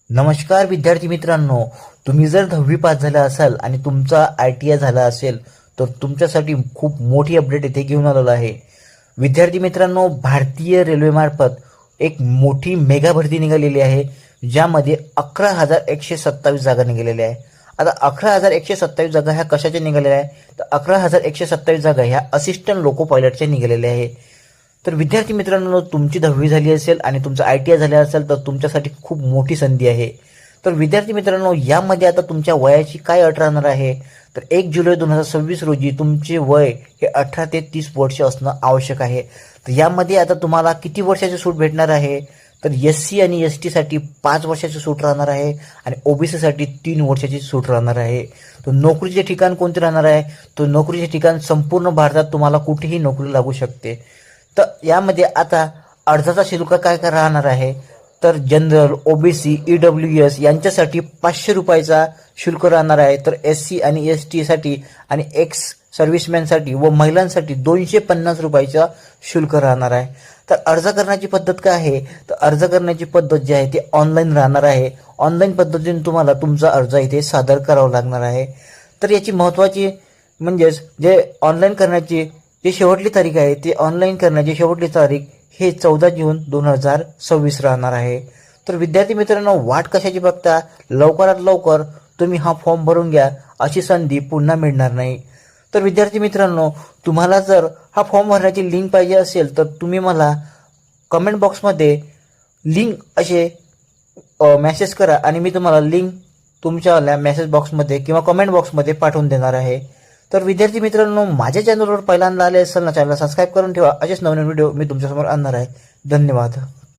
नमस्कार विद्यार्थी मित्रांनो, तुम्ही जर 10वी पास झाला असाल आणि तुमचा ITI झाला असेल तर तुमच्यासाठी खूप मोठी अपडेट इथे घेऊन आलेलो आहे. विद्यार्थी मित्रांनो, भारतीय रेल्वेमार्फत एक मोठी मेगा भरती निघालेली आहे, ज्यामध्ये 11,127 जागा निघालेल्या आहे. आता 11,127 जागा ह्या कशाच्या निघालेल्या आहे, तर 11,127 जागा ह्या असिस्टंट लोको पायलटच्या निघालेल्या आहे. तर विद्यार्थी मित्रांनो, तुमची 10वी झाली असेल आणि तुमचं ITI झाले असेल तर तुमच्यासाठी खूप मोठी संधी आहे. तर विद्यार्थी मित्रांनो, यामध्ये आता तुमच्या वयाची काय अट राहणार आहे, तर 1 जुलै 2026 रोजी तुमचे वय हे 18 ते 30 वर्ष असणं आवश्यक आहे. तर यामध्ये आता तुम्हाला किती वर्षाची सूट भेटणार आहे, तर SC आणि ST साठी 5 वर्षाची सूट राहणार आहे आणि OBC साठी 3 वर्षाची सूट राहणार आहे. तर नोकरीचे ठिकाण कोणते राहणार आहे, तर नोकरीचे ठिकाण संपूर्ण भारतात तुम्हाला कुठेही नोकरी लागू शकते. तर यामध्ये आता अर्जाचा शुल्क काय काय राहणार आहे, तर जनरल, OBC, EWS यांच्यासाठी 500 रुपयाचा शुल्क राहणार आहे. तर SC आणि ST साठी आणि एक्स सर्व्हिसमॅनसाठी व महिलांसाठी 250 रुपयाचा शुल्क राहणार आहे. तर अर्ज करण्याची पद्धत काय आहे, तर अर्ज करण्याची पद्धत जी आहे ती ऑनलाईन राहणार आहे. ऑनलाईन पद्धतीने तुम्हाला तुमचा अर्ज इथे सादर करावा लागणार आहे. तर याची महत्त्वाची म्हणजेच जे ऑनलाईन करण्याची जी शेवटली तारीख आहे, ती ऑनलाईन करण्याची शेवटली तारीख हे 14 जून 2026 राहणार आहे. तर विद्यार्थी मित्रांनो, वाट कशाची बघता, लवकरात लवकर तुम्ही हा फॉर्म भरून घ्या, अशी संधी पुन्हा मिळणार नाही. तर विद्यार्थी मित्रांनो, तुम्हाला जर हा फॉर्म भरण्याची लिंक पाहिजे असेल तर तुम्ही मला कमेंट बॉक्समध्ये लिंक असे मेसेज करा आणि मी तुम्हाला लिंक तुमच्या मेसेज बॉक्समध्ये किंवा कमेंट बॉक्समध्ये पाठवून देणार आहे. तर विद्यार्थी मित्रांनो, माझ्या चॅनलवर पहिल्यांदा आले असेल ना, चॅनलला सबस्क्राईब करून ठेवा. असेच नवीन व्हिडिओ मी तुमच्यासमोर आणणार आहे. धन्यवाद.